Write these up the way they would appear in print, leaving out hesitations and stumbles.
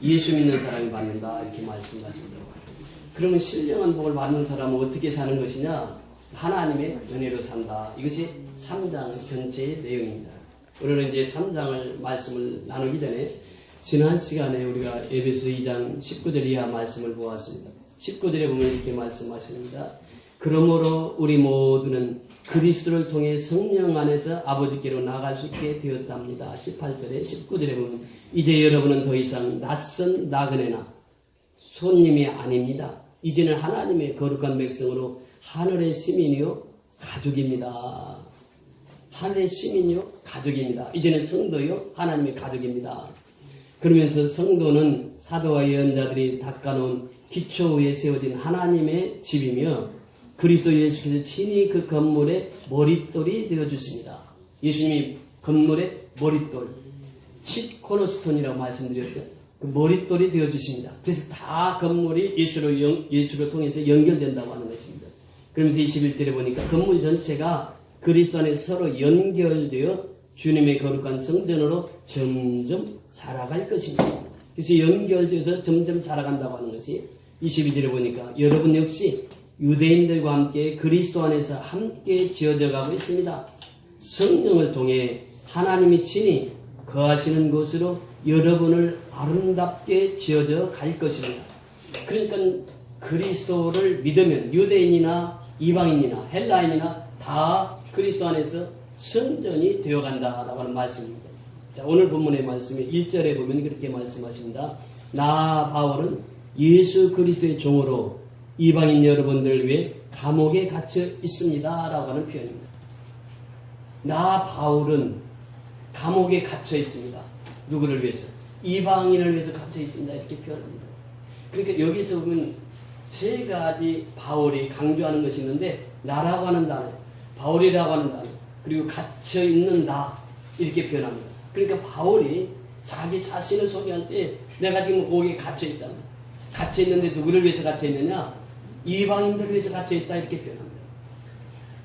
예수 믿는 사람이 받는다 이렇게 말씀하십니다. 그러면 신령한 복을 받는 사람은 어떻게 사는 것이냐? 하나님의 은혜로 산다. 이것이 3장 전체의 내용입니다. 오늘은 이제 3장을 말씀을 나누기 전에 지난 시간에 우리가 에베소 2장 19절 이하 말씀을 보았습니다. 19절에 보면 이렇게 말씀하십니다. 그러므로 우리 모두는 그리스도를 통해 성령 안에서 아버지께로 나아갈 수 있게 되었답니다. 18절에 19절에 보면 이제 여러분은 더 이상 낯선 나그네나 손님이 아닙니다. 이제는 하나님의 거룩한 백성으로 하늘의 시민이요 가족입니다. 하늘의 시민이요 가족입니다. 이제는 성도요 하나님의 가족입니다. 그러면서 성도는 사도와 예언자들이 닦아놓은 기초 위에 세워진 하나님의 집이며 그리스도 예수께서 친히 그 건물의 머릿돌이 되어주십니다. 예수님이 건물의 머릿돌, 칩코너스톤이라고 말씀드렸죠. 그 머릿돌이 되어주십니다. 그래서 다 건물이 예수로 통해서 연결된다고 하는 것입니다. 그러면서 21절에 보니까 건물 전체가 그리스도 안에 서로 연결되어 주님의 거룩한 성전으로 점점 자라갈 것입니다. 그래서 연결돼서 점점 자라간다고 하는 것이 22절에 보니까 여러분 역시 유대인들과 함께 그리스도 안에서 함께 지어져 가고 있습니다. 성령을 통해 하나님이 친히 거하시는 곳으로 여러분을 아름답게 지어져 갈 것입니다. 그러니까 그리스도를 믿으면 유대인이나 이방인이나 헬라인이나 다 그리스도 안에서 성전이 되어간다라고 하는 말씀입니다. 자, 오늘 본문의 말씀에 1절에 보면 그렇게 말씀하십니다. 나 바울은 예수 그리스도의 종으로 이방인 여러분들을 위해 감옥에 갇혀 있습니다 라고 하는 표현입니다. 나 바울은 감옥에 갇혀 있습니다. 누구를 위해서? 이방인을 위해서 갇혀 있습니다 이렇게 표현합니다. 그러니까 여기서 보면 세 가지 바울이 강조하는 것이 있는데 나라고 하는 단어, 바울이라고 하는 단어, 그리고 갇혀 있는 나 이렇게 표현합니다. 그러니까 바울이 자기 자신을 소개할 때 내가 지금 거기에 갇혀 있다. 갇혀 있는데 누구를 위해서 갇혀 있느냐? 이방인들을 위해서 갇혀 있다 이렇게 표현합니다.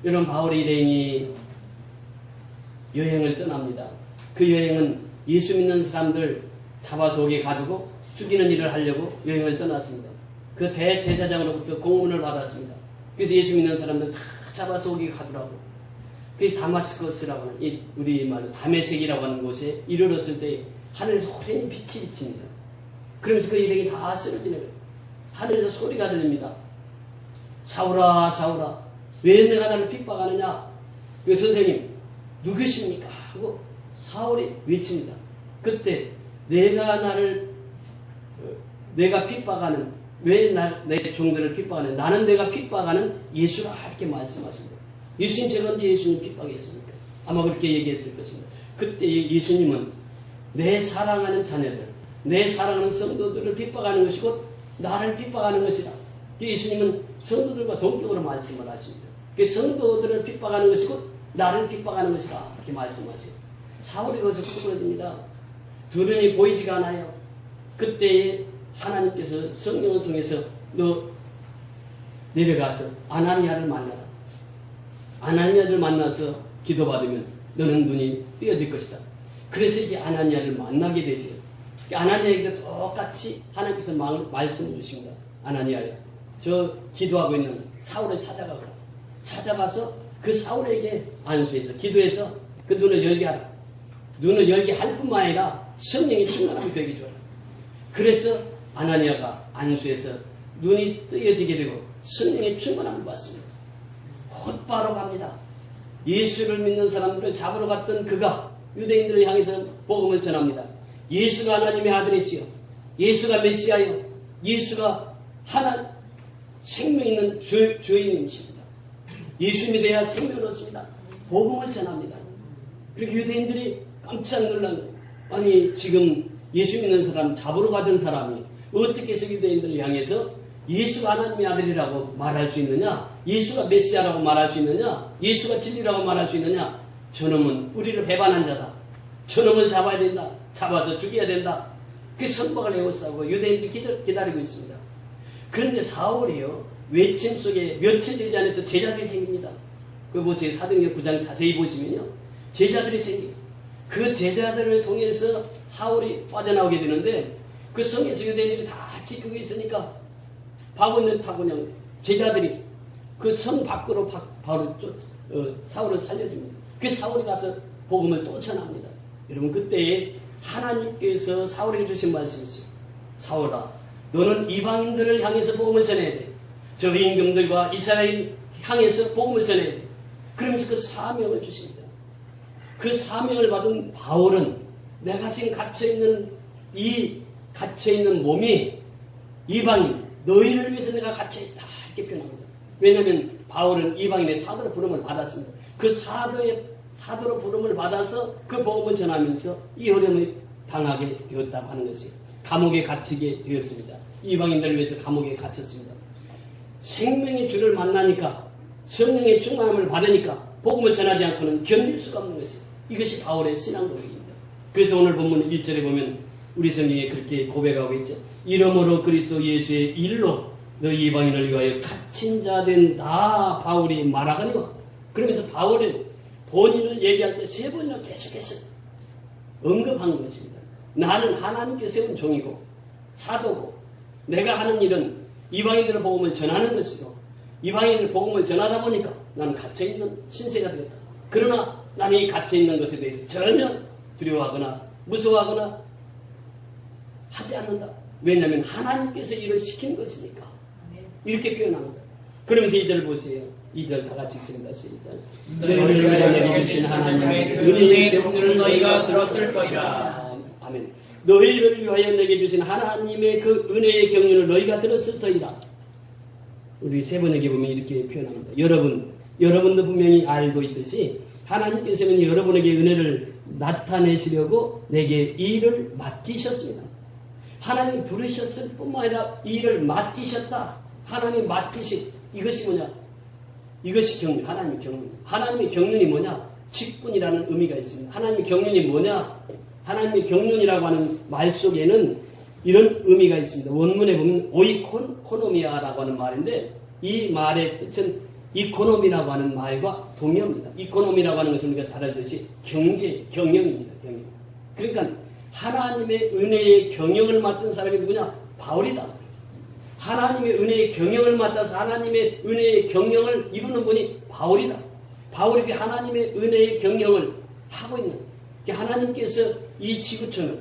여러분 바울의 일행이 여행을 떠납니다. 그 여행은 예수 믿는 사람들 잡아서 오게 가지고 죽이는 일을 하려고 여행을 떠났습니다. 그 대제사장으로부터 공문을 받았습니다. 그래서 예수 믿는 사람들 다 잡아서 오게 가더라고요. 그 다마스커스라고 하는 이 우리 말로 다메섹이라고 하는 곳에 이르렀을 때 하늘에서 호련히 빛이 비칩니다. 그러면서 그 일행이 다 쓰러지는 거예요. 하늘에서 소리가 들립니다. 사울아 사울아 왜 내가 나를 핍박하느냐? 그 선생님 누구십니까? 하고 사울이 외칩니다. 그때 내가 핍박하는 왜 내 종들을 핍박하는 나는 내가 핍박하는 예수라 이렇게 말씀하십니다. 예수님 제가 언제 예수님 핍박했습니까? 아마 그렇게 얘기했을 것입니다. 그때 예수님은 내 사랑하는 자녀들 내 사랑하는 성도들을 핍박하는 것이 곧 나를 핍박하는 것이다. 예수님은 성도들과 동격으로 말씀을 하십니다. 그 성도들을 핍박하는 것이 곧 나를 핍박하는 것이다 이렇게 말씀하세요. 사울이 거기서 끄부러집니다. 두 눈이 보이지가 않아요. 그때 하나님께서 성령을 통해서 너 내려가서 아나니아를 만나라. 아나니아를 만나서 기도받으면 너는 눈이 띄어질 것이다. 그래서 이제 아나니아를 만나게 되죠. 아나니아에게도 똑같이 하나님께서 말씀을 주십니다. 아나니아야, 저 기도하고 있는 사울을 찾아가거라. 찾아가서 그 사울에게 안수해서 기도해서 그 눈을 열게 하라. 눈을 열게 할 뿐만 아니라 성령의 충만함이 되게 줘라. 그래서 아나니아가 안수해서 눈이 뜨여지게 되고 성령의 충만함을 받습니다. 곧바로 갑니다. 예수를 믿는 사람들을 잡으러 갔던 그가 유대인들을 향해서 복음을 전합니다. 예수가 하나님의 아들이시여, 예수가 메시아여, 예수가 하나 생명 있는 주인님이십니다. 예수 믿어야 생명을 얻습니다. 복음을 전합니다. 그리고 유대인들이 깜짝 놀란 거예요. 아니 지금 예수 믿는 사람 잡으러 가던 사람이 어떻게 해서 유대인들을 향해서 예수가 하나님의 아들이라고 말할 수 있느냐? 예수가 메시아라고 말할 수 있느냐? 예수가 진리라고 말할 수 있느냐? 저놈은 우리를 배반한 자다. 저놈을 잡아야 된다. 잡아서 죽여야 된다. 그 선박을 에워싸고 유대인들이 기다리고 있습니다. 그런데 사울이요 외침 속에 며칠 되지 않아서 제자들이 생깁니다. 그 보세요. 사도행전 9장 자세히 보시면요 제자들이 생깁니다. 그 제자들을 통해서 사울이 빠져나오게 되는데 그 성에서 유대인들이 다 지키고 있으니까 바울을 타고 그냥 제자들이 그 성 밖으로 바로 사울을 살려줍니다. 그 사울이 가서 복음을 또 전합니다. 여러분 그때에 하나님께서 사울에게 주신 말씀이 있어요. 사울아, 너는 이방인들을 향해서 복음을 전해야 돼. 저 임금들과 이스라엘 향해서 복음을 전해야 돼. 그러면서 그 사명을 주십니다. 그 사명을 받은 바울은 내가 지금 갇혀있는 몸이 이방인, 너희를 위해서 내가 갇혀있다. 이렇게 표현합니다. 왜냐하면 바울은 이방인의 사도로 부름을 받았습니다. 그 사도로 부름을 받아서 그 복음을 전하면서 이 어려움을 당하게 되었다고 하는 것이 감옥에 갇히게 되었습니다. 이방인들을 위해서 감옥에 갇혔습니다. 생명의 주를 만나니까 성령의 충만함을 받으니까 복음을 전하지 않고는 견딜 수가 없는 것이 이것이 바울의 신앙 고백입니다. 그래서 오늘 본문 1절에 보면 우리 성경에 그렇게 고백하고 있죠. 이러므로 그리스도 예수의 일로 너희 이방인을 위하여 갇힌 자 된 나 바울이 말하거니와. 그러면서 바울은 본인을 얘기할 때 3번이나 계속해서 언급한 것입니다. 나는 하나님께 세운 종이고 사도고 내가 하는 일은 이방인들의 복음을 전하는 것이고 이방인들 복음을 전하다 보니까 나는 갇혀있는 신세가 되었다. 그러나 나는 이 갇혀있는 것에 대해서 전혀 두려워하거나 무서워하거나 하지 않는다. 왜냐하면 하나님께서 일을 시킨 것이니까. 이렇게 표현합니다. 그러면서 2절 보세요. 2절 다 같이 읽습니다. 시작. 너희를 위하여 내게 주신 하나님의 은혜의 경륜을 너희가 들었을 터이라. 아멘. 너희를 위하여 내게 주신 하나님의 그 은혜의 경륜을 너희가 들었을 터이라. 우리 세 번에게 보면 이렇게 표현합니다. 여러분도 분명히 알고 있듯이 하나님께서는 여러분에게 은혜를 나타내시려고 내게 이 일을 맡기셨습니다. 하나님 부르셨을 뿐만 아니라 이 일을 맡기셨다. 하나님 맡기신 이것이 뭐냐? 이것이 경륜, 하나님의 경륜. 하나님의 경륜이 뭐냐? 직분이라는 의미가 있습니다. 하나님의 경륜이 뭐냐? 하나님의 경륜이라고 하는 말 속에는 이런 의미가 있습니다. 원문에 보면 오이코노미아라고 하는 말인데 이 말의 뜻은 이코노미라고 하는 말과 동의합니다. 이코노미라고 하는 것은 우리가 잘 알듯이 경제, 경영입니다. 경영. 그러니까 하나님의 은혜의 경영을 맡은 사람이 누구냐? 바울이다. 하나님의 은혜의 경영을 맡아서 하나님의 은혜의 경영을 이루는 분이 바울이다. 바울이 하나님의 은혜의 경영을 하고 있는 하나님께서 이 지구촌을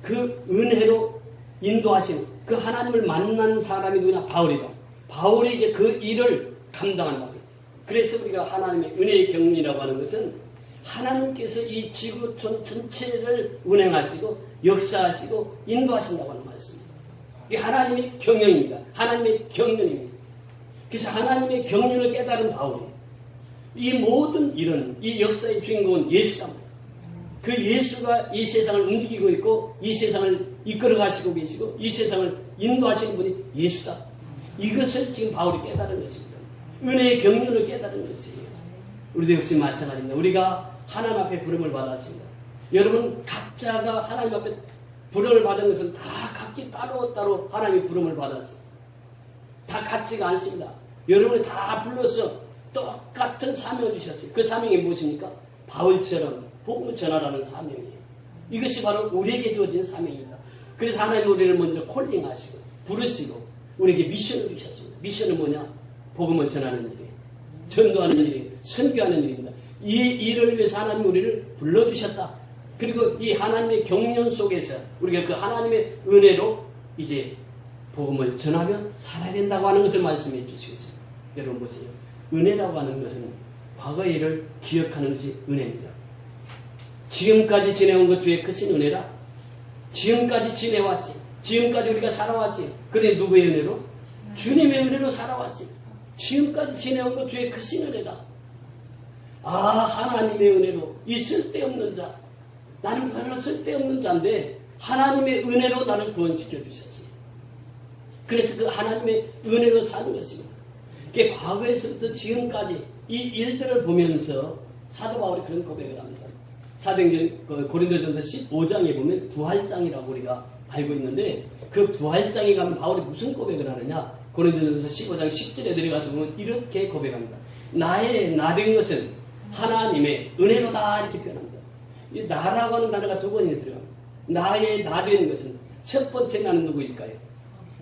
그 은혜로 인도하신 그 하나님을 만난 사람이 누구냐? 바울이다. 바울이 이제 그 일을 감당하는 거겠죠. 그래서 우리가 하나님의 은혜의 경륜이라고 하는 것은 하나님께서 이 지구촌 전체를 운행하시고 역사하시고 인도하신다고 하는 말씀입니다. 이게 하나님의 경영입니다. 하나님의 경륜입니다. 그래서 하나님의 경륜을 깨달은 바울이 이 모든 일은 이 역사의 주인공은 예수다. 그 예수가 이 세상을 움직이고 있고 이 세상을 이끌어 가시고 계시고 이 세상을 인도하시는 분이 예수다. 이것을 지금 바울이 깨달은 것입니다. 은혜의 경륜을 깨달은 것이에요. 우리도 역시 마찬가지입니다. 우리가 하나님 앞에 부름을 받았습니다. 여러분 각자가 하나님 앞에 부름을 받은 것은 다 각기 따로따로 하나님의 부름을 받았어요. 다 같지가 않습니다. 여러분이 다 불러서 똑같은 사명을 주셨어요. 그 사명이 무엇입니까? 바울처럼 복음을 전하라는 사명이에요. 이것이 바로 우리에게 주어진 사명입니다. 그래서 하나님 우리를 먼저 콜링하시고 부르시고 우리에게 미션을 주셨습니다. 미션은 뭐냐? 복음을 전하는 일이에요. 전도하는 일이에요. 선교하는 일입니다. 이 일을 위해서 하나님 우리를 불러주셨다. 그리고 이 하나님의 경륜 속에서 우리가 그 하나님의 은혜로 이제 복음을 전하며 살아야 된다고 하는 것을 말씀해 주시겠습니다. 여러분 보세요. 은혜라고 하는 것은 과거의 일을 기억하는 것이 은혜입니다. 지금까지 지내온 것 주의 크신 은혜라. 지금까지 지내왔어요. 지금까지 우리가 살아왔어요. 그런데 누구의 은혜로? 주님의 은혜로 살아왔어요. 지금까지 지내온 것 주의 크신 은혜다. 아, 하나님의 은혜로 이 쓸데없는 자, 나는 별로 쓸데없는 자인데 하나님의 은혜로 나를 구원시켜 주셨어요. 그래서 그 하나님의 은혜로 사는 것입니다. 그게 과거에서부터 지금까지 이 일들을 보면서 사도 바울이 그런 고백을 합니다. 사도행전 고린도전서 15장에 보면 부활장이라고 우리가 알고 있는데 그 부활장에 가면 바울이 무슨 고백을 하느냐? 고린도전서 15장 10절에 내려가서 보면 이렇게 고백합니다. 나의 나된 것은 하나님의 은혜로다 이렇게 표현합니다. 이 나라고 하는 단어가 두 번이나 들어갑니다. 나의 나된 것은 첫 번째 나는 누구일까요?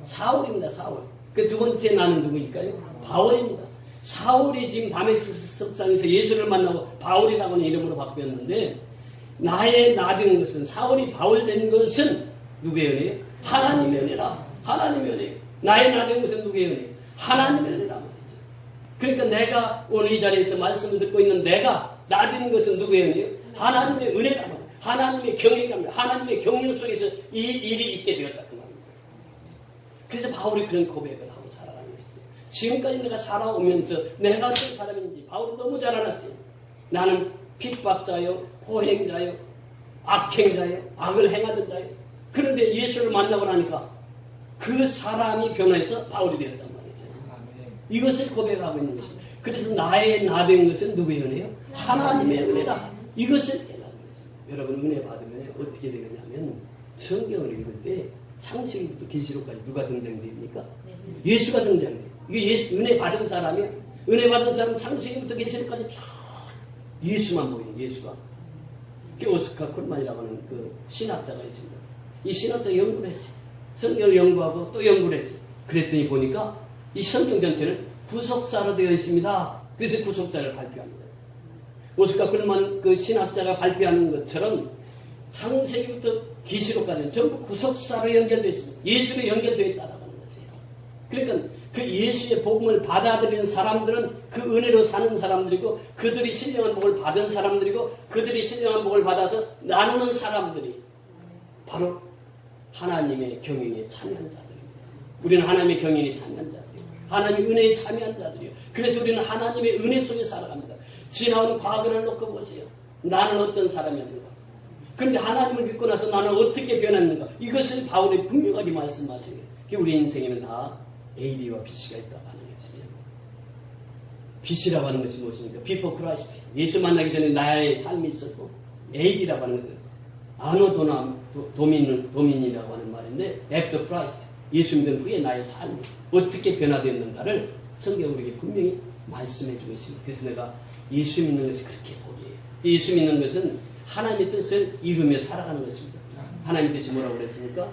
사울입니다. 사울. 그 두 번째 나는 누구일까요? 바울입니다. 사울이 지금 다메스커스 석상에서 예수를 만나고 바울이라고 하는 이름으로 바뀌었는데 나의 나 된 것은 사울이 바울 된 것은 누구의 은혜예요? 하나님의 은혜라. 하나님의 은혜. 나의 나 된 것은 누구의 은혜예요? 하나님의 은혜라 말이죠. 그러니까 내가 오늘 이 자리에서 말씀을 듣고 있는 내가 나 된 것은 누구의 은혜예요? 하나님의 은혜라 말이에요. 하나님의 경외감입니다. 하나님의 경륜 속에서 이 일이 있게 되었다 그 말입니다. 그래서 바울이 그런 고백을 하고 살아가는 것이죠. 지금까지 내가 살아오면서 내가 어떤 사람인지 바울은 너무 잘 알았어요. 나는 핍박자요, 호행자요, 악행자요, 악을 행하던 자요. 그런데 예수를 만나고 나니까 그 사람이 변해서 바울이 되었단 말이죠. 이것을 고백하고 있는 것입니다. 그래서 나의 나 된 것은 누구의 은혜요? 하나님의 은혜다. 이것을 깨닫는 것입니다. 여러분 은혜 받으면 어떻게 되느냐면 성경을 읽을 때 창세기부터 계시록까지 누가 등장됩니까? 예수가 등장해요. 이게 예수 은혜 받은 사람이에요. 은혜 받은 사람 창세기부터 계시록까지 쫙 예수만 보이는 예수가. 오스카 콜만이라고 하는 그 신학자가 있습니다. 이 신학자가 연구를 했어요. 성경을 연구하고 또 연구를 했어요. 그랬더니 보니까 이 성경 전체는 구속사로 되어 있습니다. 그래서 구속사를 발표합니다. 오스카 콜만 그 신학자가 발표하는 것처럼 창세기부터 계시록까지는 전부 구속사로 연결되어 있습니다. 예수로 연결되어 있다는 것이에요. 그러니까 그 예수의 복음을 받아들이는 사람들은 그 은혜로 사는 사람들이고 그들이 신령한 복을 받은 사람들이고 그들이 신령한 복을 받아서 나누는 사람들이 바로 하나님의 경륜에 참여한 자들입니다. 우리는 하나님의 경륜에 참여한 자들이에요. 하나님의 은혜에 참여한 자들이에요. 그래서 우리는 하나님의 은혜 속에 살아갑니다. 지나온 과거를 놓고 보세요. 나는 어떤 사람이었는가? 그런데 하나님을 믿고 나서 나는 어떻게 변했는가? 이것을 바울이 분명하게 말씀하세요. 우리 인생에는 다 AB와 BC가 있다고 하는 것이죠. BC라고 하는 것이 무엇입니까? Before Christ. 예수 만나기 전에 나의 삶이 있었고, AB라고 하는 것은 아노 도민이라고 하는 말인데, After Christ. 예수 믿은 후에 나의 삶이 어떻게 변화되었는가를 성경이 우리에게 분명히 말씀해주고 있습니다. 그래서 내가 예수 믿는 것이 그렇게 복이에요. 예수 믿는 것은 하나님의 뜻을 이루며 살아가는 것입니다. 하나님의 뜻이 뭐라고 그랬습니까?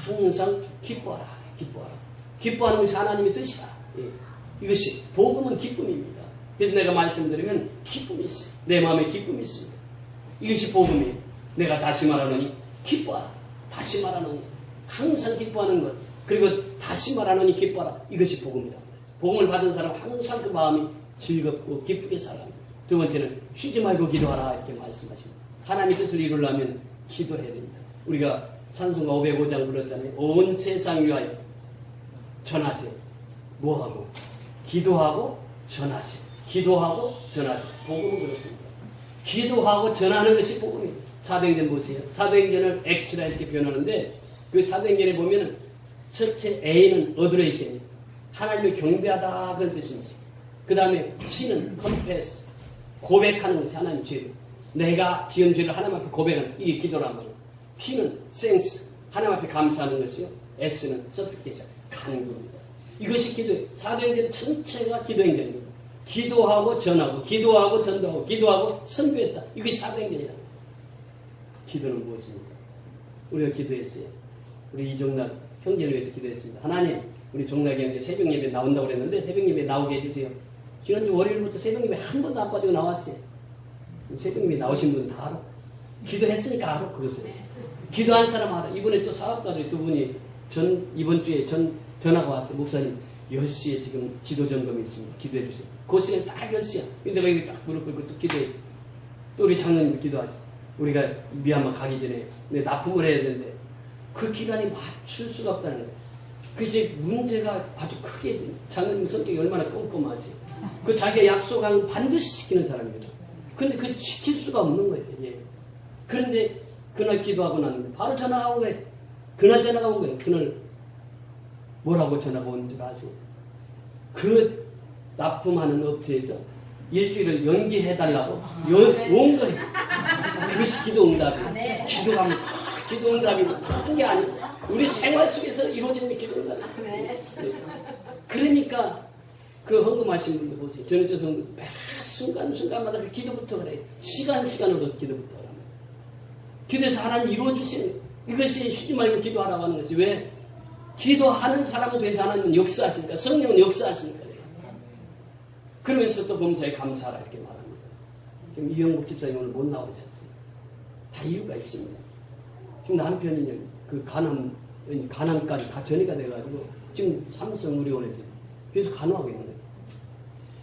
항상 기뻐하라. 기뻐하라. 기뻐하는 것이 하나님의 뜻이다. 예. 이것이 복음은 기쁨입니다. 그래서 내가 말씀드리면 기쁨이 있어요. 내 마음에 기쁨이 있습니다. 이것이 복음이에요. 내가 다시 말하노니 기뻐하라. 다시 말하노니 항상 기뻐하는 것. 그리고 다시 말하노니 기뻐하라. 이것이 복음이다. 복음을 받은 사람은 항상 그 마음이 즐겁고 기쁘게 살아갑니다. 두 번째는 쉬지 말고 기도하라 이렇게 말씀하십니다. 하나님의 뜻을 이루려면 기도해야 됩니다. 우리가 찬송가 505장 불렀잖아요. 온 세상 위하여 전하세요. 뭐하고? 기도하고 전하세요. 기도하고 전하세요. 복음은 그렇습니다. 기도하고 전하는 것이 복음입니다. 사도행전 보세요. 사도행전을 액치라 이렇게 표현하는데 그 사도행전에 보면 첫째 A는 어드레이션이에요. 하나님을 경배하다 그런 뜻입니다. 그 다음에 C는 confess, 고백하는 것이 하나님 죄를. 내가 지은 죄를 하나님 앞에 고백하는 이게 기도란 말이에요. T는 thanks, 하나님 앞에 감사하는 것이요. S는 supplication, 간구입니다. 이것이 기도예요. 사도행전 전체가 기도행전입니다. 기도하고 전하고 기도하고 전도하고 기도하고 선교했다. 이것이 사도행전이다. 기도는 무엇입니까? 우리가 기도했어요. 우리 이종락 형제를 위해서 기도했습니다. 하나님, 우리 종락이 형제 새벽 예배 나온다고 그랬는데 새벽 예배 나오게 해주세요. 지난주 월요일부터 새벽 예배 한 번도 안 빠지고 나왔어요. 새벽 예배 나오신 분 다 알아. 기도했으니까 알아. 그러세요. 기도한 사람 알아. 이번에 또 사업가들 두 분이 이번 주에 전화가 왔어요. 목사님 10시에 지금 지도 점검이 있습니다. 기도해 주세요. 그 시간 딱 10시야. 근데 내가 여기 딱 무릎 꿇고 또 기도했지. 또 우리 장로님도 기도하지. 우리가 미얀마 가기 전에 납품을 해야 되는데 그 기간이 맞출 수가 없다는 거예요. 그 이제 문제가 아주 크게 장로님 성격이 얼마나 꼼꼼하지. 그 자기가 약속한 반드시 지키는 사람입니다. 근데 그 지킬 수가 없는 거예요. 예. 그런데 그날 기도하고 났는데 바로 전화가 온 거예요. 그날 전화가 온 거예요. 그날 뭐라고 전화가 온 줄 아세요? 그 납품하는 업체에서 일주일을 연기해달라고 온 거예요. 그것이 기도응답이에요. 기도하면 기도응답이 큰 게 아니고 우리 생활 속에서 이루어지는 게 기도응답이에요. 그러니까 그 헌금하신 분들 보세요. 전우주 성도 매 순간순간마다 그 기도부터 그래요. 시간으로 기도부터 합니다. 기도해서 하나님 이루어주시는 이것이 쉬지 말고 기도하라고 하는 것이 왜? 기도하는 사람은 돼서 하나님은 역사하십니까? 성령은 역사하십니까? 그러면서 또 범사에 감사하라 이렇게 말합니다. 지금 이영복 집사님 오늘 못 나오셨어요. 다 이유가 있습니다. 지금 남편이 그 간암까지 다 전이가 돼가지고 지금 삼성의료원에서 계속 간호하고 있는 거예요.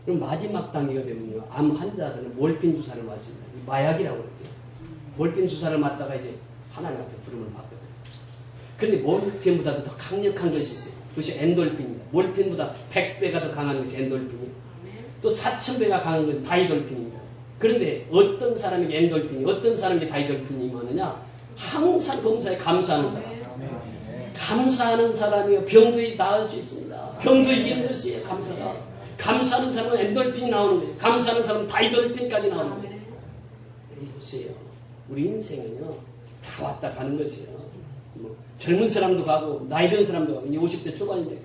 그럼 마지막 단계가 되면요, 암 환자들은 몰핀 주사를 맞습니다. 마약이라고 그러죠. 몰핀 주사를 맞다가 이제 하나님 앞에 부름을 받거든요. 그런데 몰핀보다도 더 강력한 것이 있어요. 그것이 엔돌핀입니다. 몰핀보다 100배가 더 강한 것이 엔돌핀이에요. 또 4000배가 강한 것이 다이돌핀입니다. 그런데 어떤 사람에게 엔돌핀이, 어떤 사람에게 다이돌핀이 임하느냐? 항상 범사에 감사하는 사람. 감사하는 사람이요, 병도 나을 수 있습니다. 병도 이기는 것이에요, 감사가. 감사하는 사람은 엔돌핀이 나오는 거예요. 감사하는 사람은 다이돌핀까지 나오는 거예요. 여러분 보세요. 우리 인생은요, 다 왔다 가는 것이에요. 뭐 젊은 사람도 가고 나이 든 사람도 가고 이제 50대 초반인데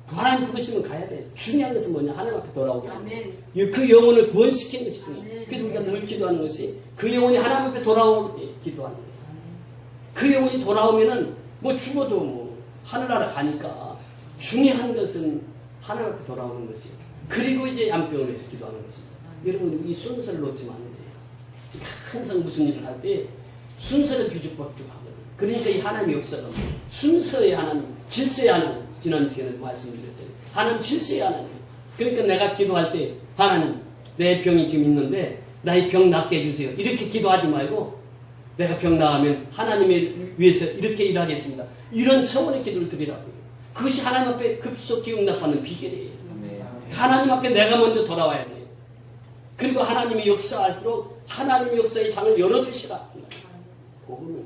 하나님 부르시면 가야 돼. 중요한 것은 뭐냐? 하나님 앞에 돌아오게 하는 거예요. 그 영혼을 구원시키는 것이 뿐이에요. 그래서 우리가 늘 기도하는 것이 그 영혼이 하나님 앞에 돌아올 때 기도하는 거예요. 그 영혼이 돌아오면은 뭐 죽어도 뭐 하늘나라 가니까 중요한 것은 하나님 앞에 돌아오는 것이에요. 그리고 이제 암병원에서 기도하는 것입니다. 여러분 이 순서를 놓치면 안 돼요. 항상 무슨 일을 할 때 순서를 뒤죽박죽 하거든요. 그러니까 이 하나님의 역사가 순서의 하나님, 질서의 하나님, 지난 시간에 말씀드렸잖아요. 하나님 질서의 하나님. 그러니까 내가 기도할 때 하나님 내 병이 지금 있는데 나의 병 낫게 해주세요. 이렇게 기도하지 말고 내가 병 나으면 하나님을 위해서 이렇게 일하겠습니다. 이런 서원의 기도를 드리라고요. 그것이 하나님 앞에 급속히 응답하는 비결이에요. 하나님 앞에 내가 먼저 돌아와야 돼요. 그리고 하나님이 역사할수록 하나님의 역사의 장을 열어주시라. 그거는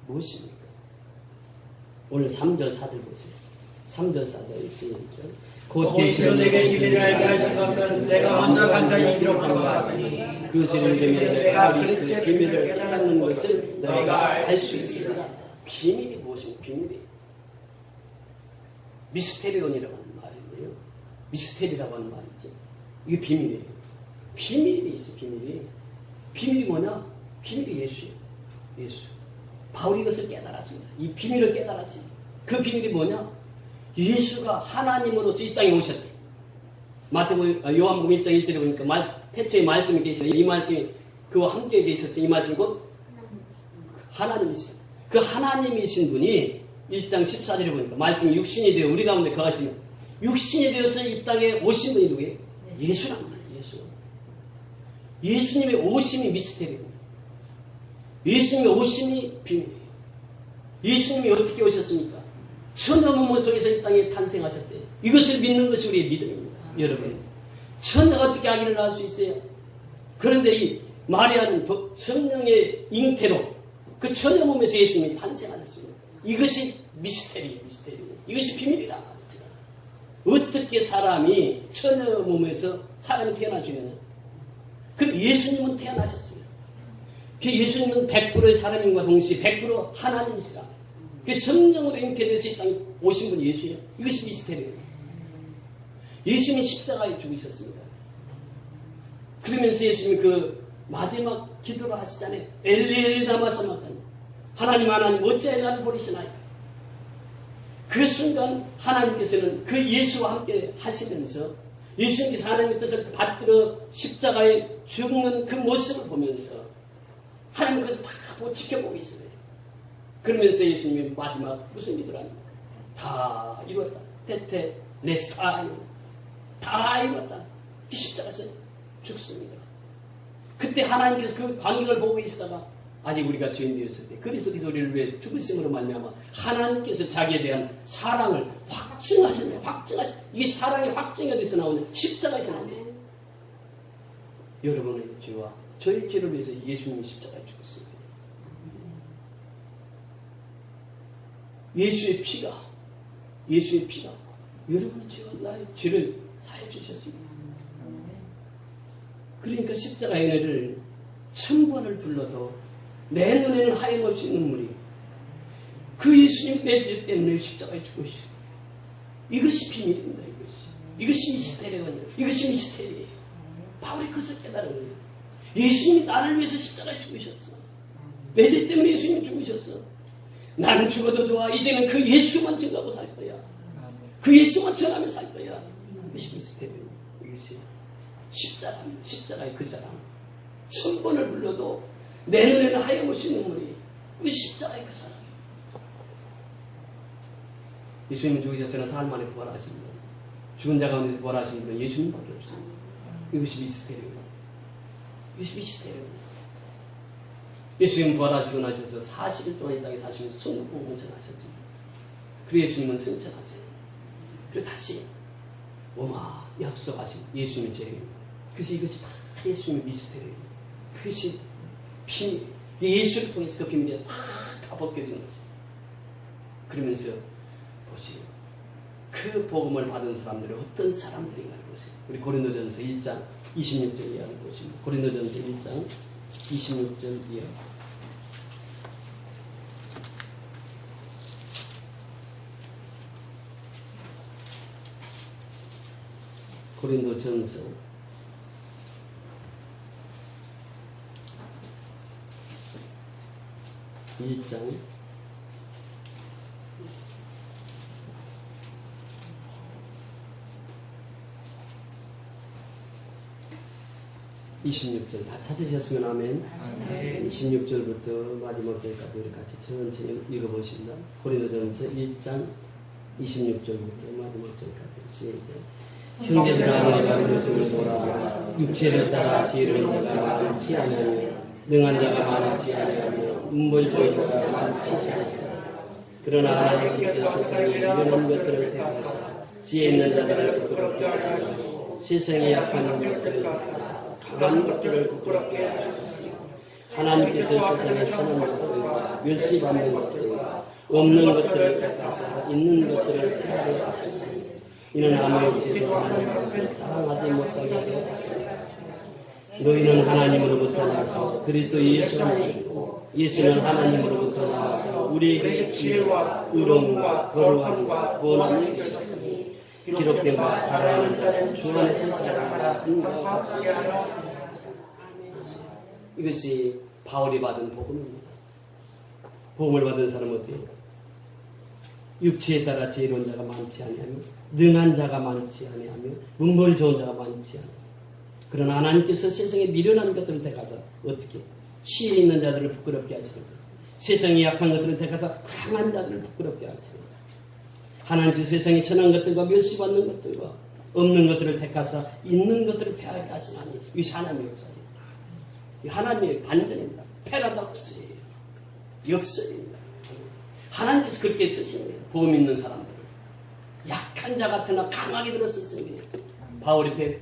무엇입니까? 오늘 3절 4절 보세요. 3절 4절 있으니까 곧 계시로 내게 비밀을 알게 하신 것은 내가 먼저 간단히 기록한 것 같으니 그것을 이르면 내가 그리스도의 비밀을 깨닫는 것을 너희가 알 수 있으리라. 비밀이 무엇입니까? 비밀이 미스테리온이라고 하는 말인데요. 미스테리라고 하는 말이죠. 이게 비밀이에요. 비밀이 있어. 비밀이 뭐냐? 비밀이 예수예요. 예수. 바울이 이것을 깨달았습니다. 이 비밀을 깨달았어요. 그 비밀이 뭐냐? 예수가 하나님으로서 이 땅에 오셨대. 요한복음 1장 1절에 보니까 태초에 말씀이 계시는데 이 말씀이 그와 함께 계셨어요. 이 말씀이 곧 하나님이세요. 그 하나님이신 분이 1장 14절에 보니까 말씀이 육신이 되어 우리 가운데 거하시면 육신이 되어서 이 땅에 오신 분이 누구예요? 예수랍니다. 예수. 예수님의 오심이 미스테리입니다. 예수님의 오심이 비밀이에요. 예수님이 어떻게 오셨습니까? 처녀 몸을 통해서 이 땅에 탄생하셨대요. 이것을 믿는 것이 우리의 믿음입니다. 여러분, 처녀가 어떻게 아기를 낳을 수 있어요? 그런데 이 마리아는 성령의 잉태로 그 처녀 몸에서 예수님이 탄생하셨습니다. 이것이 미스테리예요. 이것이 비밀이라. 어떻게 사람이 처녀 몸에서 사람이 태어날 수 있느냐? 그럼 예수님은 태어나셨어요. 그 예수님은 100%의 사람인과 동시에 100% 하나님이시라. 그 성령으로 잉태돼서 이 땅에 오신 분이 예수예요. 이것이 미스테리예요. 예수님이 십자가에 죽으셨습니다. 그러면서 예수님이 그 마지막 기도를 하시잖아요. 엘리 라마 사박다니. 하나님 어찌하여 나를 버리시나요? 그 순간 하나님께서는 그 예수와 함께 하시면서 예수님께서 하나님의 뜻을 받들어 십자가에 죽는 그 모습을 보면서 하나님 그것을 다 지켜보고 있어요. 그러면서 예수님이 마지막 무슨 기도를 합니까? 다 이뤘다. 테테 레스타이. 다 이뤘다. 그 십자가에서 죽습니다. 그때 하나님께서 그 광경을 보고 있다가 아직 우리가 죄인 되었을 때 그리스도 우리를 위해 죽으심으로 말미암아 하나님께서 자기에 대한 사랑을 확증하셨네요. 이게 사랑의 확증이 어디서 나오냐? 십자가에서 나오네요. 여러분의 죄와 저희 죄를 위해서 예수님이 십자가에 죽었습니다. 예수의 피가 여러분의 죄와 나의 죄를 사해 주셨습니다. 그러니까 십자가의 은혜를 1000번을 불러도 내 눈에는 하염없이 눈물이. 그 예수님 내 죄 때문에 십자가에 죽으셨어요. 이것이 비밀입니다. 이것이 미스테리거든요. 이것이 미스테리예요. 바울이 그것을 깨달은 거예요. 예수님이 나를 위해서 십자가에 죽으셨어. 내 죄 때문에 예수님이 죽으셨어. 나는 죽어도 좋아. 이제는 그 예수만 증거하고 살 거야. 그 예수만 전하며 살 거야. 이것이 미스테리요. 이것이 십자가입니다. 십자가의 그 사랑. 1000번을 불러도 내 눈에는 하염없이 눈물이. 그 십자가의 그 사랑. 예수님은 죽으셨으나 사흘 만에 부활하십니다. 죽은 자 가운데서 부활하신 분은 예수님밖에 없습니다. 이것이 미스테리입니다. 이것이 미스테리입니다. 예수님 부활하시고 나셔서 40일 동안 이 땅에 사시면서 천국복음을 전하셨습니다. 그리고 예수님은 승천하세요. 그리고 다시 오마 약속하시고 예수님의 죄입니다. 그래서 이것이 다 예수님의 미스테리입니다. 그것이 비밀, 예수를 통해서 그 비밀이 다 벗겨진 것입니다. 그러면서 보시오. 그 복음을 받은 사람들이 어떤 사람들인가를 보세요. 우리 고린도전서 1장 26절 이하를 보시면 고린도전서 1장 26절 이하. 고린도전서 1장 26절 다 찾으셨으면 아멘. 26절부터 마지막 절까지 우리 같이 천천히 읽어보십니다. 고린도전서 1장 26절부터 마지막 절까지 시작. 형제들아 내가 그것을 보라. 육체를 따라 지혜로운 자가 많지 아니하며 능한 자가 많지 아니하며 문벌주의자가 많지 아니하며 그러나 하나님께서 세상에 이런 것들을 택하사 지혜 있는 자들을 부끄럽게 하시고 세상에 약한 것들을 택하사 강한 것들을 부끄럽게 하셨으며 하나님께서 세상에 천한 것들과 멸시받는 것들과 없는 것들을 택하사 있는 것들을 택하게 하셨으니 이는 아무 육체도 하나님께서 사랑하지 못하게 하려 하십니다. 너희는 하나님으로부터 나서 그리스도 예수를 믿고 예수는 하나님으로부터 나와서 우리에게 지혜와 의로움과 거룩함과 구원함이 되셨으니 기록된 바 자랑하는 자는 주 안에서 자랑하라. 이것이 바울이 받은 복음입니다. 복음을 받은 사람은 어때요? 육체에 따라 지혜로운 자가 많지 아니하며 능한 자가 많지 아니하며 문벌 좋은 자가 많지 아니하며 그러나 하나님께서 세상에 미련한 것들을 택하사 어떻게 지혜 있는 자들을 부끄럽게 하시고 세상에 약한 것들을 택하사 강한 자들을 부끄럽게 하시고 하나님께서 세상에 천한 것들과 멸시받는 것들과 없는 것들을 택하사 있는 것들을 패하게 하시나니 이것이 하나님의 역사입니다. 하나님의 반전입니다. 패러독스예요. 역설입니다. 하나님께서 그렇게 쓰시는 거예요. 복음 있는 사람들을 약한 자 같으나 강하게 들었었으니 바울이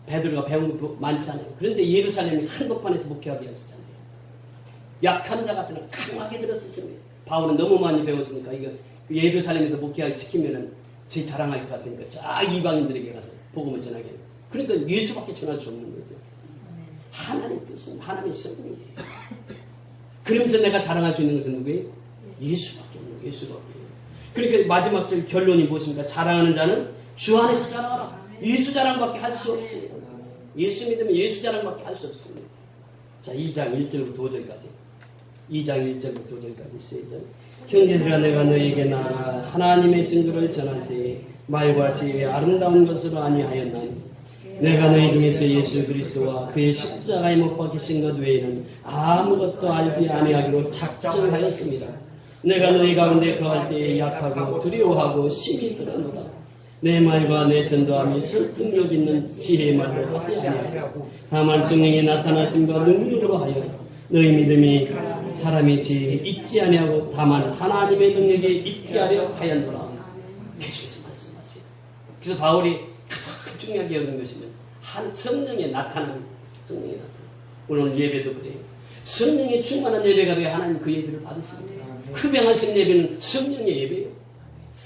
베드로가 배운 거 많지 않아요. 그런데 예루살렘이 한복판에서 목회하게 하시잖아요. 약한 자 같으나 강하게 들었었으니 바울은 너무 많이 배웠으니까 이거 예루살렘에서 목회하게 시키면은 제 자랑할 것 같으니까 자 이방인들에게 가서 복음을 전하게 해요. 그러니까 예수밖에 전할 수 없는 거죠. 하나님 뜻은 하나님의 성령이에요. 그러면서 내가 자랑할 수 있는 것은 누구예요? 예수밖에 없는 거예요. 예수밖에. 그러니까 마지막 절 결론이 무엇입니까? 자랑하는 자는 주 안에서 자랑하라. 예수 자랑밖에 할 수 없어요. 예수 믿으면 예수 자랑밖에 할 수 없습니다. 자, 2장 1절부터 5절까지. 2장 1절부터 5절까지 시작. 형제들아 내가 너희에게 나아가 하나님의 증거를 전할 때에 말과 지혜의 아름다운 것으로 아니하였나니 내가 너희 중에서 예수 그리스도와 그의 십자가에 못 박히신 것 외에는 아무것도 알지 아니하기로 작정하였습니다. 내가 너희 가운데 거할 때에 약하고 두려워하고 심히 떨었노라. 내 말과 내 전도함이 설득력 있는 지혜의 말로 하지 아니하고 다만 성령이 나타나심과 능력으로 하여 너희 믿음이 사람의 지혜에 있지 아니하고 다만 하나님의 능력에 있게 하려 하였노라. 계속해서 말씀하세요. 그래서 바울이 가장 중요하게 여기는 것이면 한 성령의 나타남, 성령의 나타남. 오늘 예배도 그래요. 성령의 충만한 예배가 되어 하나님 그 예배를 받으십니다. 흡양하신 예배는 성령의 예배예요.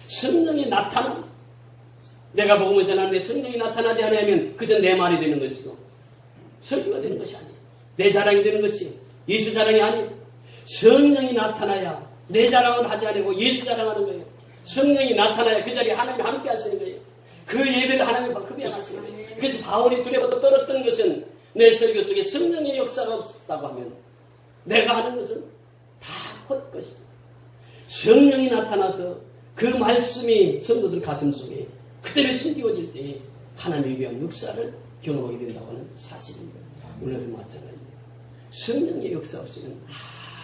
성령의 나타남. 내가 복음을 전하는데 성령이 나타나지 않으면 그저 내 말이 되는 것이고 설교가 되는 것이 아니에요. 내 자랑이 되는 것이 예수 자랑이 아니에요. 성령이 나타나야 내 자랑을 하지 않고 예수 자랑하는 거예요. 성령이 나타나야 그 자리에 하나님 함께 하시는 거예요. 그 예배를 하나님과 흡양하시는 거예요. 그래서 바울이 두려워도 떨었던 것은 내 설교 속에 성령의 역사가 없었다고 하면 내가 하는 것은 다 헛것이다. 성령이 나타나서 그 말씀이 성도들 가슴 속에 그대로 심기워질 때 하나님의 위한 역사를 경험하게 된다고 하는 사실입니다. 오늘도 마찬가지입니다. 성령의 역사 없이는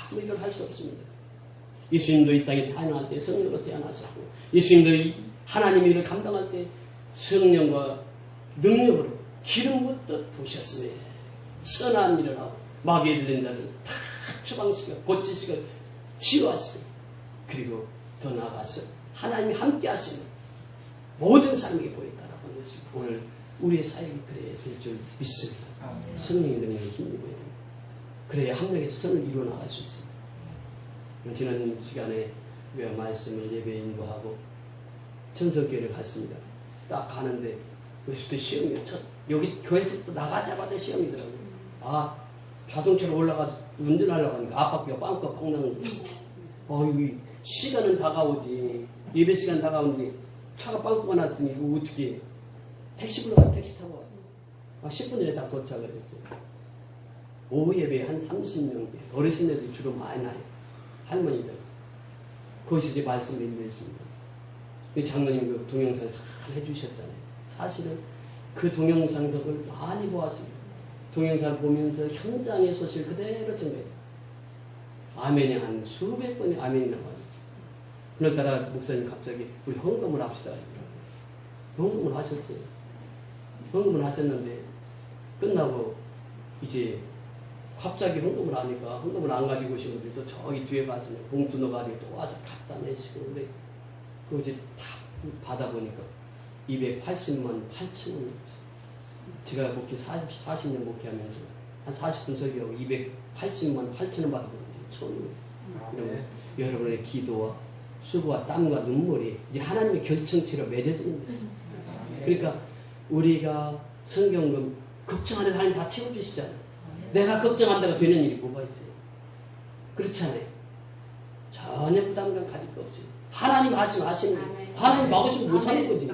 아무 일을 할 수 없습니다. 예수님도 이 땅에 태어날 때 성령으로 태어나셨고 예수님도 하나님의 일을 감당할 때 성령과 능력으로 기름 붓듯 부으셨으며 선한 일을 하고 마귀에 들린 자를 다 처방시켜 고치시고 치유하시고 그리고 더 나아가서 하나님이 함께 하시는 모든 삶에게 보였다라고 하는 것이 오늘 우리의 사역이 그래야 될 줄 믿습니다. 성령의 능력이 힘입어야 됩니다. 그래야 합력해서 선을 이루어 나갈 수 있습니다. 지난 시간에 우리가 말씀을 예배 인도하고 전석교회를 갔습니다. 딱 가는데 여기서부터 시험이에요. 여기 교회에서부터 나가자마자 시험이더라고요. 자동차로 올라가서 운전하려고 하니까 앞바퀴가 빵긋 나는 거예요. 시간은 다가오지. 예배 시간 다가오는데 차가 빵꾸가 났더니 이거 어떻게 해? 택시 불러가 택시 타고 왔어. 10분 전에 다 도착을 했어요. 오후 예배에 한 30명 어르신들이 주로 많이 나요. 할머니들. 거기서 이제 말씀을 인도했습니다. 장로님 그 동영상 잘 해주셨잖아요. 사실은 그 동영상 덕을 많이 보았습니다. 동영상을 보면서 현장의 소식을 그대로 전해요. 아멘이 한 수백 번의 아멘이 나왔어요. 그러다가 목사님 갑자기 우리 헌금을 합시다 하더라고요. 헌금을 하셨어요. 헌금을 하셨는데 끝나고 이제 갑자기 헌금을 하니까 헌금을 안 가지고 오신 분들이 또 저기 뒤에 가서 봉투 넣어가지고 또 와서 갖다 내시고 그래. 그리고 이제 다 받아보니까 280만 8천 원. 제가 목회 40년 목회하면서 한 40분 설교하고 280만 8천 원 받아보는데 처음이에요. 이러면 여러분의 기도와 수고와 땀과 눈물이 이제 하나님의 결정체로 맺어져 있는 것입니다. 그러니까 우리가 성경은 걱정하는 하나님 다 채워주시잖아요. 내가 걱정한다고 되는 일이 뭐가 있어요? 그렇잖아요. 전혀 부담감 가질 거 없어요. 하나님 하시면 하나님 막으시면 못하는 거지.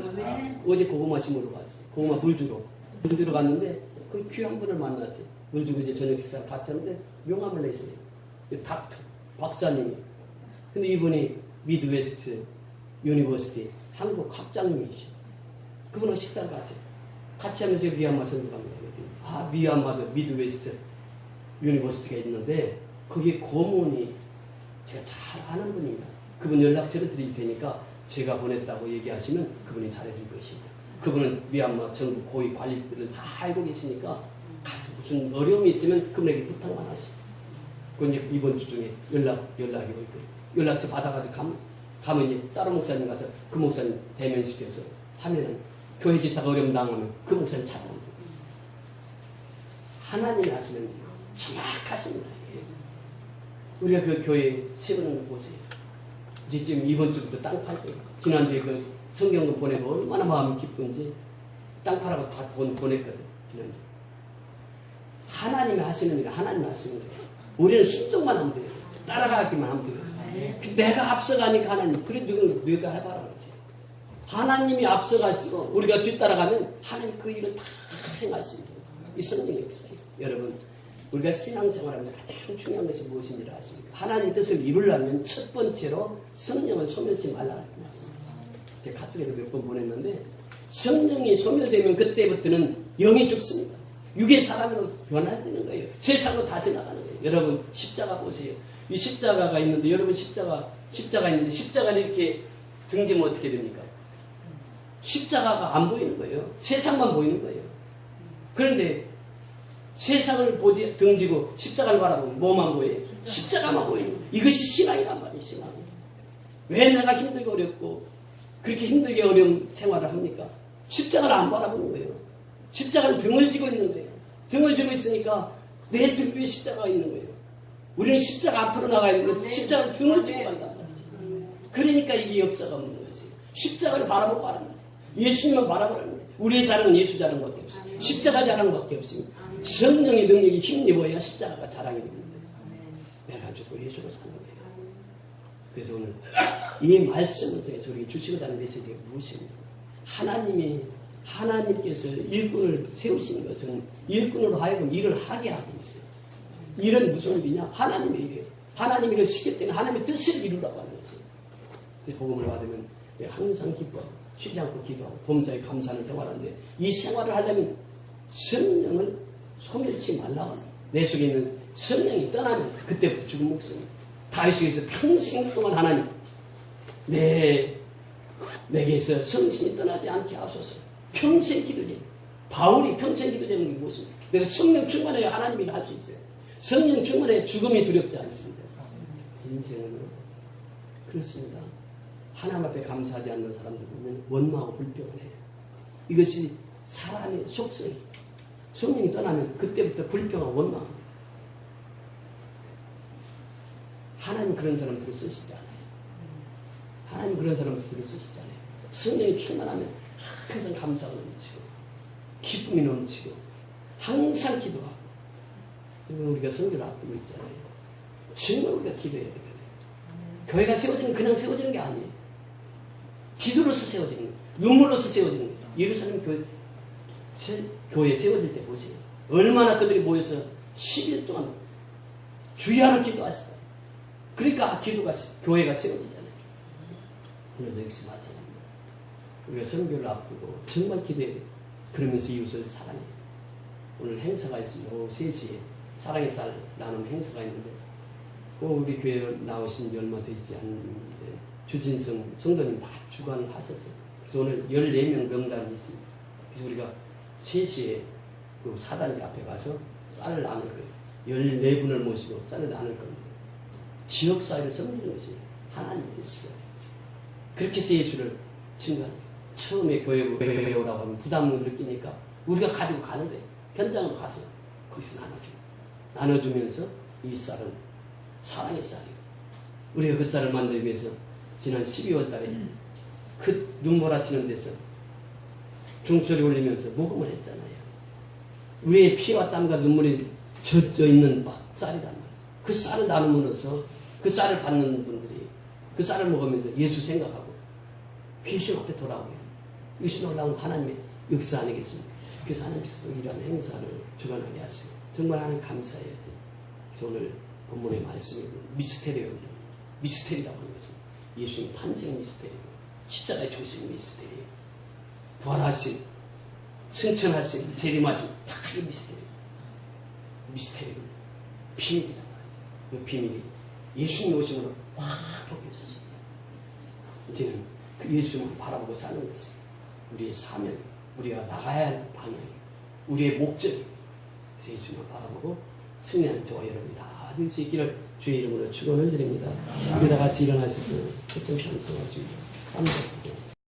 어제 고구마 심으러 갔어요. 고구마 물 주러. 물 주러 갔는데 그 귀한 분을 만났어요. 물 주고 이제 저녁 식사 같이 하는데 명함을 냈어요. 닥터 박사님이. 근데 이분이 미드웨스트 유니버시티 한국 학장님이시죠. 그분하고 식사를 같이 하면서 미얀마 선교 갑니다. 미얀마도 미드웨스트 유니버시티가 있는데 거기에 고문이 제가 잘 아는 분입니다. 그분 연락처를 드릴 테니까 제가 보냈다고 얘기하시면 그분이 잘해줄 것입니다. 그분은 미얀마 정부 고위 관리들을 다 알고 계시니까 가서 무슨 어려움이 있으면 그분에게 부탁만 하시고 그건 이제 이번 주 중에 연락이 올 거예요. 연락처 받아가지고 가면 이제 다른 목사님 가서 그 목사님 대면시켜서 하면은 교회 짓다가 어려움 당하면 그 목사님 찾아옵니다. 하나님이 하시는 일 정확하십니다. 우리가 그 교회 세우는 거 보세요. 이제 지금 이번 주부터 땅 팔 거예요. 지난주에 그 성경을 보내고 얼마나 마음이 기쁜지 땅 팔아고 다 돈 보냈거든. 지난주. 하나님이 하시는 일, 하나님이 하시는 거예요. 우리는 순종만 하면 돼요. 따라가기만 하면 돼요. 내가 앞서가니까 하나님, 그래 누가 해봐라 그러지. 하나님이 앞서가시고 우리가 뒤따라가면 하나님 그 일을 다 행하십니다. 이 성령의 역사예요. 여러분, 우리가 신앙생활하면서 가장 중요한 것이 무엇인지 아십니까? 하나님 뜻을 이루려면 첫 번째로 성령을 소멸치 말라고 말씀합니다. 제가 카톡에도 몇 번 보냈는데 성령이 소멸되면 그때부터는 영이 죽습니다. 육의 사람으로 변화되는 거예요. 세상으로 다시 나가는 거예요. 여러분 십자가 보세요. 이 십자가가 있는데 여러분 십자가 있는데 십자가를 이렇게 등지면 어떻게 됩니까? 십자가가 안 보이는 거예요. 세상만 보이는 거예요. 그런데 세상을 보지 등지고 십자가를 바라보면 뭐만 보여요? 십자가만 보여요. 이것이 신앙이란 말이에요. 신앙. 왜 내가 힘들고 어렵고 그렇게 힘들게 어려운 생활을 합니까? 십자가를 안 바라보는 거예요. 십자가는 등을 지고 있는 거예요. 등을 지고 있으니까 내 등 위에 십자가가 있는 거예요. 우리는 십자가 앞으로 나가야 되는 것은 십자가를 등을 지고 간단 말이죠. 그러니까 이게 역사가 없는 것이에요. 십자가를 바라보고 하는 거예요. 예수님만 바라보는 거예요. 우리의 자랑은 예수 자랑밖에 없어요. 십자가 자랑밖에 없습니다. 성령의 능력이 힘입어야 십자가가 자랑이 되는 거예요. 내가 죽고 예수로 사는 거예요. 그래서 오늘 이 말씀을 통해서 우리에게 주시고자 하는 메시지가 무엇입니까? 하나님께서 일꾼을 세우시는 것은 일꾼으로 하여금 일을 하게 하고 있어요. 일은 무슨 일이냐? 하나님의 일이에요. 하나님의 일을 시킬 때는 하나님의 뜻을 이루라고 하는 것이에요. 복음을 받으면 내가 항상 기뻐 쉬지 않고 기도하고 범사에 감사하는 생활하는데 이 생활을 하려면 성령을 소멸치 말라고 내 속에 있는 성령이 떠나면 그때부터 죽은 목숨이 다윗에게서 평생 동안 하나님 내게서 성신이 떠나지 않게 하소서. 평생 기도제. 바울이 평생 기도제는 게 무엇입니까? 내가 성령 충만해야 하나님이 할 수 있어요. 성령 충만해야 죽음이 두렵지 않습니다. 인생은 그렇습니다. 하나님 앞에 감사하지 않는 사람들 보면 원망하고 불평을 해요. 이것이 사람의 속성이. 성령이 떠나면 그때부터 불평하고 원망합니다. 하나님 그런 사람들을 쓰시지 않아요. 하나님 그런 사람들을 쓰시지 않아요. 성령이 충만하면 항상 감사가 넘치고 기쁨이 넘치고 항상 기도하고 우리가 성교를 앞두고 있잖아요. 정말 우리가 기도해야 되거든요. 교회가 세워지는 그냥 세워지는 게 아니에요. 기도로서 세워지는 거예요. 눈물로서 세워지는 거예요. 예루살렘 교회 세워질 때 보세요. 얼마나 그들이 모여서 10일 동안 주야로 기도하시다. 그러니까 교회가 세워지잖아요. 오늘도 역시 마찬가지입니다. 우리가 선교를 앞두고 정말 기도해야 돼요. 그러면서 이웃을 사랑해요. 오늘 행사가 있습니다. 오후 3시에 사랑의 쌀 나눔 행사가 있는데 우리 교회 나오신 지 얼마 되지 않는데 주진성 성도님 다 주관을 하셨어요. 그래서 오늘 14명 명단이 있습니다. 그래서 우리가 3시에 그 사단지 앞에 가서 쌀을 나눌 거예요. 14분을 모시고 쌀을 나눌 겁니다. 지역사회를 섬기는 것이 하나님의 뜻이거든요. 그렇게 해서 예수를 증거합니다. 처음에 교회 오라고 하면 부담을 느끼니까 우리가 가지고 가는 거예요. 현장으로 가서 거기서 나눠주면서 이 쌀은 사랑의 쌀이에요. 우리가 그 쌀을 만들기 위해서 지난 12월 달에 그 눈몰아치는 데서 종소리 올리면서 모금을 했잖아요. 우리의 피와 땀과 눈물이 젖어 있는 쌀이란 말이에요. 그 쌀을 나눔으로써 그 쌀을 받는 분들이 그 쌀을 먹으면서 예수 생각하고 예수 앞에 돌아오게 이것이 놀라운 하나님의 역사 아니겠습니까? 그래서 하나님께서 이러한 행사를 주관하게 하시고 정말 하나님 감사해야지. 그래서 오늘 본문의 말씀이 미스테리오예요. 미스테리라고 하는 것은 예수님 탄생 미스테리고 십자가의 조심 미스테리예요. 부활하신 승천하신 재림하신 다 이 미스테리예요. 미스테리는 비밀이란 말이죠. 그 비밀이 예수님 오심으로 확 벗겨졌습니다. 이제는 그 예수님을 바라보고 사는 것이 우리의 사명, 우리가 나가야 할 방향, 우리의 목적. 그래서 예수님을 바라보고 승리하는 저와 여러분이 다 될 수 있기를 주의 이름으로 축원을 드립니다. 우리 다 같이 일어나셔서 초점 찬송하십니다. 3절.